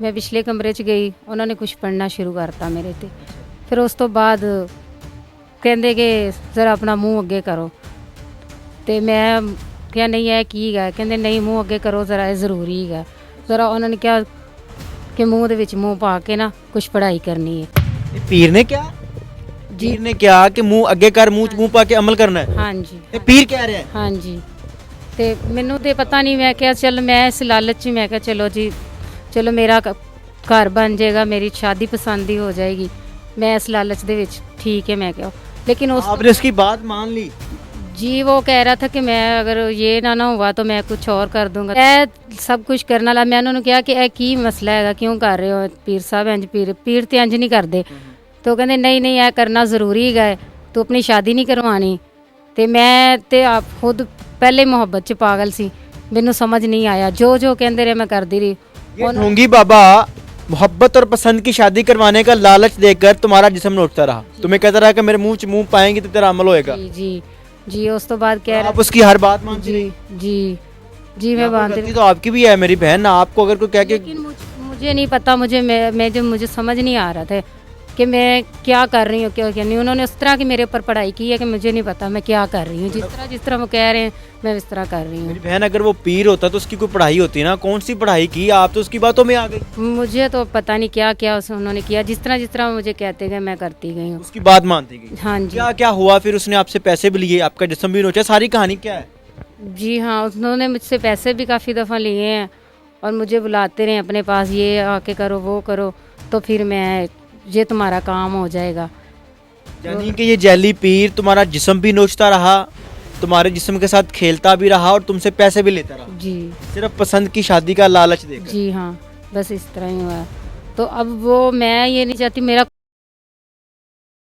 मैं पिछले कमरे 'ਚ ਗਈ, ਉਹਨਾਂ ਨੇ ਕੁਝ ਪੜ੍ਹਨਾ ਸ਼ੁਰੂ ਕਰਤਾ ਮੇਰੇ ਤੇ। ਫਿਰ ਉਸ ਤੋਂ ਬਾਅਦ ਕਹਿੰਦੇ ਕਿ ਜ਼ਰਾ ਆਪਣਾ ਮੂੰਹ ਅੱਗੇ ਕਰੋ, ਤੇ ਮੈਂ ਕਿਹਾ ਨਹੀਂ ਇਹ ਕੀ ਹੈਗਾ, ਕਹਿੰਦੇ ਨਹੀਂ ਮੂੰਹ ਅੱਗੇ ਕਰੋ ਜ਼ਰਾ, ਇਹ ਜ਼ਰੂਰੀ ਹੈਗਾ ਜ਼ਰਾ। ਉਹਨਾਂ ਨੇ ਕਿਹਾ ਕਿ ਮੂੰਹ ਦੇ ਵਿੱਚ ਮੂੰਹ ਪਾ ਕੇ ਨਾ ਕੁਝ ਪੜ੍ਹਾਈ ਕਰਨੀ ਹੈ। ये पीर ने क्या जी। पीर ने क्या कि मुंह अगे कर, मुंह च मुंह पा के अमल करना है। ਹਾਂਜੀ ये पीर कह रहा है। ਹਾਂਜੀ। ਤੇ ਮੈਨੂੰ ਤੇ ਪਤਾ ਨਹੀਂ, ਮੈਂ ਕਿਹਾ ਚੱਲ ਮੈਂ ਇਸ ਲਾਲਚ 'ਚ ਮੈਂ ਕਿਹਾ ਚਲੋ ਜੀ, ਚਲੋ ਮੇਰਾ ਘਰ ਬਣ ਜਾਏਗਾ, ਮੇਰੀ ਸ਼ਾਦੀ ਪਸੰਦ ਹੋ जाएगी, मैं इस लालच ਦੇ ਵਿੱਚ ठीक है मैं क्या। लेकिन उस आपने उसकी बात मान ली। जी वो कह रहा था कि मैं अगर ये ना हुआ तो मैं कुछ और कर दूंगा। मैं सब कुछ करने वाला, मैं उन्होंने कहा कि ਇਹ ਕੀ ਮਸਲਾ ਹੈਗਾ, ਕਿਉਂ ਕਰ ਰਹੇ ਹੋ ਪੀਰ ਸਾਹਿਬ ਇੰਜ? ਪੀਰ ਤੇ ਇੰਜ ਨਹੀਂ ਕਰਦੇ। ਤੇ ਉਹ ਕਹਿੰਦੇ ਨਹੀਂ ਨਹੀਂ ਇਹ ਕਰਨਾ ਜ਼ਰੂਰੀ ਹੈਗਾ, ਤੂੰ ਆਪਣੀ ਸ਼ਾਦੀ ਨਹੀਂ ਕਰਵਾਉਣੀ। ਤੇ ਮੈਂ ਤੇ ਆਪ ਖੁਦ ਪਹਿਲੇ ਮੁਹੱਬਤ 'ਚ ਪਾਗਲ ਸੀ, ਮੈਨੂੰ ਸਮਝ ਨਹੀਂ ਆਇਆ, ਜੋ ਜੋ ਕਹਿੰਦੇ ਰਹੇ ਮੈਂ ਕਰਦੀ ਰਹੀ। ये ढोंगी बाबा मोहब्बत और पसंद की शादी करवाने का लालच देकर तुम्हारा जिस्म नोचता रहा, तुम्हें कहता रहा कि मेरे मुंह च मुंह पाएंगे तो तेरा अमल होएगा। जी जी जी। उस तो बाद कह आप उसकी हर बात मानती जी रही। जी जी मैं यहाँ पर बांधती गलती तो आपकी भी है मेरी बहन, आपको अगर कोई कह के लेकिन मुझे नहीं पता, मुझे समझ नहीं आ रहा था कि मैं क्या कर रही हूँ क्या क्या नहीं। उन्होंने उस तरह की मेरे ऊपर पढ़ाई की है कि मुझे नहीं पता मैं क्या कर रही हूँ। जिस तरह वो कह रहे हैं मैं इस तरह कर रही हूँ। मेरी बहन अगर वो पीर होता तो उसकी कोई पढ़ाई होती ना, कौन सी पढ़ाई की, आप तो उसकी बातों में आ गई। मुझे तो पता नहीं क्या क्या उन्होंने किया, जिस तरह मुझे कहते गए मैं करती गई हूँ। उसकी बात मानती गई। हाँ जी। क्या क्या हुआ फिर? उसने आपसे पैसे भी लिए, आपका जिस्म भी नोचा, सारी कहानी क्या है? जी हाँ, उन्होंने मुझसे पैसे भी काफ़ी दफ़ा लिए हैं और मुझे बुलाते रहे अपने पास, ये आके करो वो करो, तो फिर मैं ये तुम्हारा काम हो जाएगा। यानी कि ये जैली पीर तुम्हारा जिस्म भी नोचता रहा, तुम्हारे जिस्म के साथ खेलता भी रहा और तुमसे पैसे भी लेता रहा, जी सिर्फ पसंद की शादी का लालच देकर। जी हाँ, बस इस तरह ही हुआ। तो अब वो मैं ये नहीं चाहती मेरा